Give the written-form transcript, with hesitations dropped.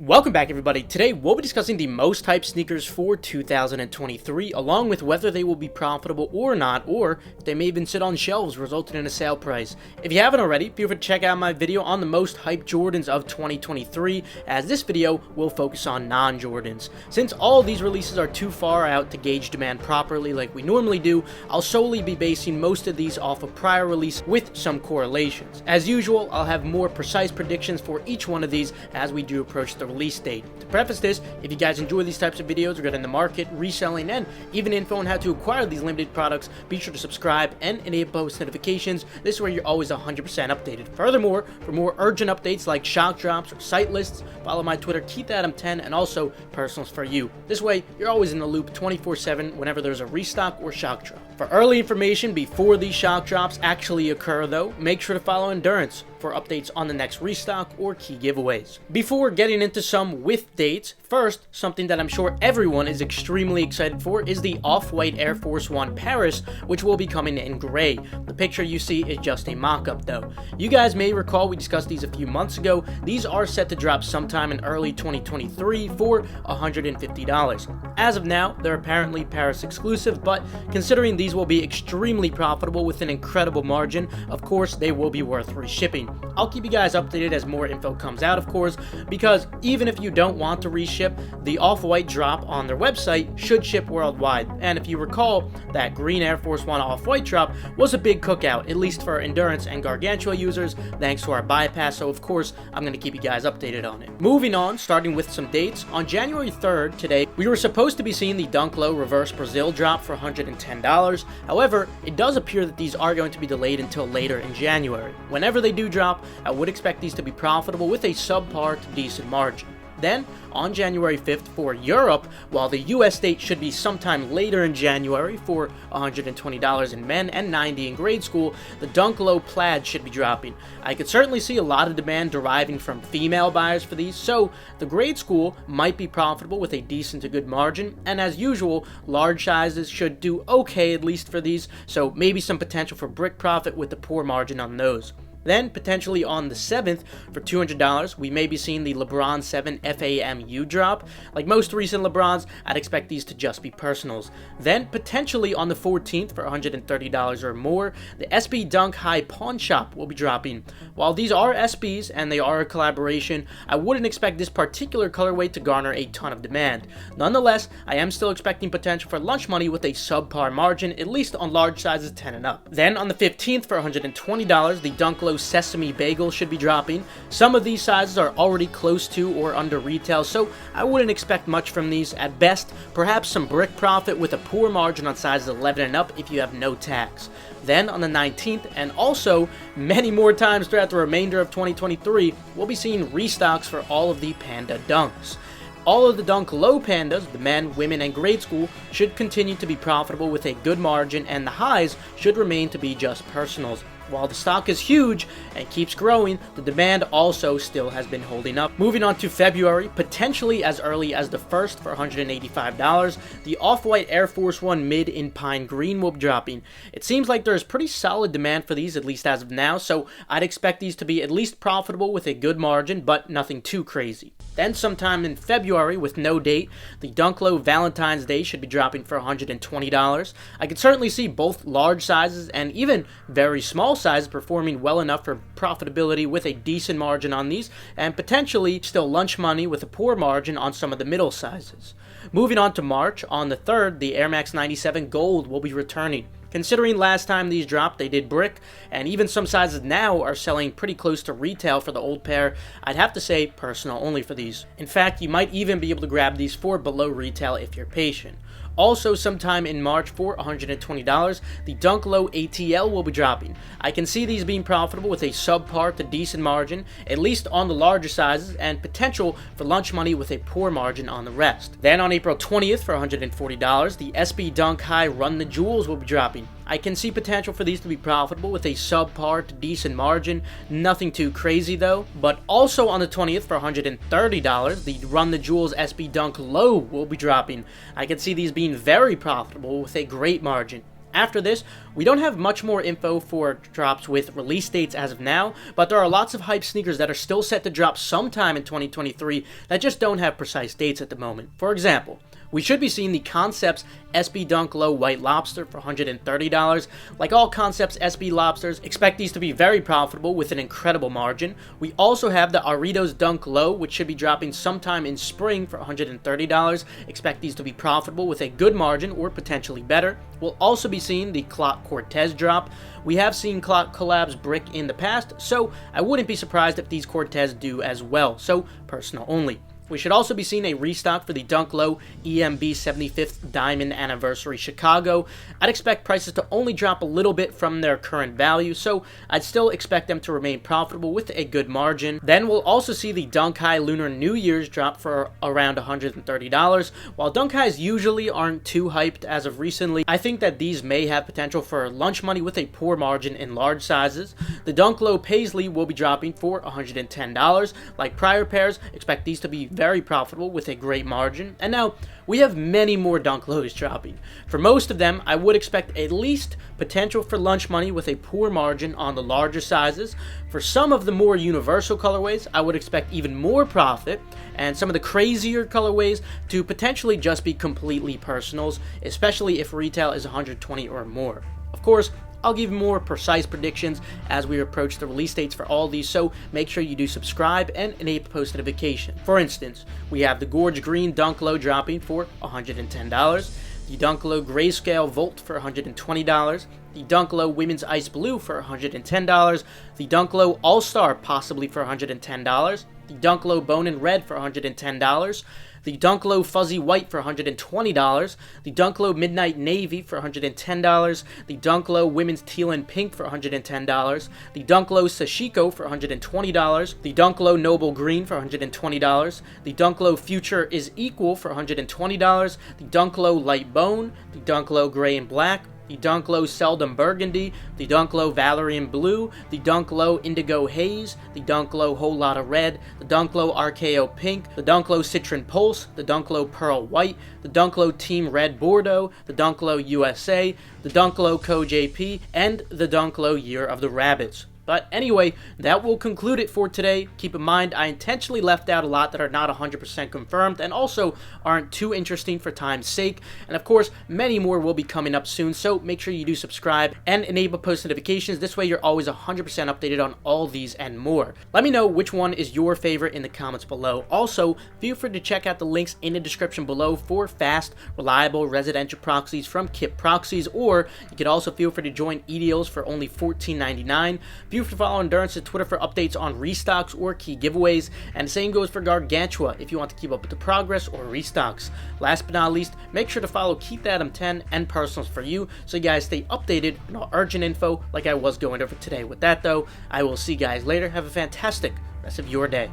Welcome back, everybody. Today we'll be discussing the most hyped sneakers for 2023, along with whether they will be profitable or not, or if they may even sit on shelves resulting in a sale price. If you haven't already, feel free to check out my video on the most hyped Jordans of 2023, as this video will focus on non-Jordans. Since all of these releases are too far out to gauge demand properly like we normally do, I'll solely be basing most of these off of prior release with some correlations. As usual, I'll have more precise predictions for each one of these as we do approach the release date. To preface this, if you guys enjoy these types of videos regarding the market, reselling, and even info on how to acquire these limited products, be sure to subscribe and enable post notifications. This is where you're always 100% updated. Furthermore, for more urgent updates like shock drops or site lists, follow my Twitter, KeithAdam10, and also personals for you. This way, you're always in the loop 24/7 whenever there's a restock or shock drop. For early information before these shock drops actually occur though, make sure to follow Endurance for updates on the next restock or key giveaways. Before getting into some with dates, first, something that I'm sure everyone is extremely excited for is the off-white Air Force 1 Paris, which will be coming in gray. The picture you see is just a mock-up though. You guys may recall we discussed these a few months ago. These are set to drop sometime in early 2023 for $150. As of now, they're apparently Paris exclusive, but considering these will be extremely profitable with an incredible margin, of course they will be worth reshipping. I'll keep you guys updated as more info comes out, of course, because even if you don't want to reship, the off-white drop on their website should ship worldwide. And if you recall, that green Air Force 1 off-white drop was a big cookout, at least for Endurance and Gargantua users, thanks to our bypass, so of course, I'm going to keep you guys updated on it. Moving on, starting with some dates, on January 3rd, today, we were supposed to be seeing the Dunk Low Reverse Brazil drop for $110. However, it does appear that these are going to be delayed until later in January. Whenever they do drop, I would expect these to be profitable with a subpar to decent margin. Then, on January 5th for Europe, while the US date should be sometime later in January for $120 in men and $90 in grade school, the Dunk Low Plaid should be dropping. I could certainly see a lot of demand deriving from female buyers for these, so the grade school might be profitable with a decent to good margin, and as usual, large sizes should do okay at least for these, so maybe some potential for brick profit with the poor margin on those. Then, potentially on the 7th, for $200, we may be seeing the LeBron 7 FAMU drop. Like most recent LeBrons, I'd expect these to just be personals. Then, potentially on the 14th, for $130 or more, the SB Dunk High Pawn Shop will be dropping. While these are SBs and they are a collaboration, I wouldn't expect this particular colorway to garner a ton of demand. Nonetheless, I am still expecting potential for lunch money with a subpar margin, at least on large sizes 10 and up. Then, on the 15th, for $120, the Dunk Low Sesame Bagel should be dropping. Some of these sizes are already close to or under retail, so I wouldn't expect much from these. At best, perhaps some brick profit with a poor margin on sizes 11 and up if you have no tax. Then on the 19th, and also many more times throughout the remainder of 2023, we'll be seeing restocks for all of the Panda Dunks. All of the Dunk Low Pandas, the men, women, and grade school, should continue to be profitable with a good margin, and the highs should remain to be just personals. While the stock is huge and keeps growing, the demand also still has been holding up. Moving on to February, potentially as early as the 1st for $185, the Off-White Air Force 1 Mid in Pine Green will be dropping. It seems like there's pretty solid demand for these, at least as of now, so I'd expect these to be at least profitable with a good margin, but nothing too crazy. Then sometime in February, with no date, the Dunk Low Valentine's Day should be dropping for $120. I could certainly see both large sizes and even very small sizes performing well enough for profitability with a decent margin on these, and potentially still lunch money with a poor margin on some of the middle sizes. Moving on to March, on the 3rd, the Air Max 97 Gold will be returning. Considering last time these dropped, they did brick, and even some sizes now are selling pretty close to retail for the old pair, I'd have to say personal only for these. In fact, you might even be able to grab these for below retail if you're patient. Also, sometime in March for $120, the Dunk Low ATL will be dropping. I can see these being profitable with a subpar to decent margin, at least on the larger sizes, and potential for lunch money with a poor margin on the rest. Then on April 20th for $140, the SB Dunk High Run the Jewels will be dropping. I can see potential for these to be profitable with a subpar to decent margin, nothing too crazy though. But also on the 20th for $130, the Run the Jewels SB Dunk Low will be dropping. I can see these being very profitable with a great margin. After this, we don't have much more info for drops with release dates as of now, but there are lots of hype sneakers that are still set to drop sometime in 2023 that just don't have precise dates at the moment. For example, we should be seeing the Concepts SB Dunk Low White Lobster for $130. Like all Concepts SB Lobsters, expect these to be very profitable with an incredible margin. We also have the Adidas Dunk Low, which should be dropping sometime in spring for $130. Expect these to be profitable with a good margin or potentially better. We'll also be seeing the Clock Cortez drop. We have seen Clock collabs Brick in the past, so I wouldn't be surprised if these Cortez do as well, so personal only. We should also be seeing a restock for the Dunk Low EMB 75th Diamond Anniversary Chicago. I'd expect prices to only drop a little bit from their current value, so I'd still expect them to remain profitable with a good margin. Then we'll also see the Dunk High Lunar New Year's drop for around $130. While Dunk Highs usually aren't too hyped as of recently, I think that these may have potential for lunch money with a poor margin in large sizes. The Dunk Low Paisley will be dropping for $110. Like prior pairs, expect these to be very profitable with a great margin. And now we have many more Dunk Lows dropping. For most of them, I would expect at least potential for lunch money with a poor margin on the larger sizes. For some of the more universal colorways, I would expect even more profit, and some of the crazier colorways to potentially just be completely personals, especially if retail is $120 or more. Of course, I'll give more precise predictions as we approach the release dates for all these, so make sure you do subscribe and enable post notification. For instance, we have the Gorge Green Dunk Low dropping for $110, the Dunk Low Grayscale Volt for $120, the Dunk Low Women's Ice Blue for $110, the Dunk Low All-Star possibly for $110, the Dunk Low Bone and Red for $110, the Dunk Low Fuzzy White for $120, the Dunk Low Midnight Navy for $110, the Dunk Low Women's Teal and Pink for $110, the Dunk Low Sashiko for $120, the Dunk Low Noble Green for $120, the Dunk Low Future is Equal for $120, the Dunk Low Light Bone, the Dunk Low Gray and Black, the Dunk Low Seldom Burgundy, the Dunk Low Valerian Blue, the Dunk Low Indigo Haze, the Dunk Low Whole Lotta Red, the Dunk Low RKO Pink, the Dunk Low Citron Pulse, the Dunk Low Pearl White, the Dunk Low Team Red Bordeaux, the Dunk Low USA, the Dunk Low Co JP, and the Dunk Low Year of the Rabbits. But anyway, that will conclude it for today. Keep in mind, I intentionally left out a lot that are not 100% confirmed and also aren't too interesting for time's sake. And of course, many more will be coming up soon, so make sure you do subscribe and enable post notifications. This way you're always 100% updated on all these and more. Let me know which one is your favorite in the comments below. Also, feel free to check out the links in the description below for fast, reliable residential proxies from Kip Proxies, or you could also feel free to join EDOs for only $14.99. Feel free to follow Endurance's Twitter for updates on restocks or key giveaways, and the same goes for Gargantua if you want to keep up with the progress or restocks. Last but not least, make sure to follow Keith Adam 10 and Personals for You so you guys stay updated on all urgent info like I was going over today. With that though, I will see you guys later. Have a fantastic rest of your day.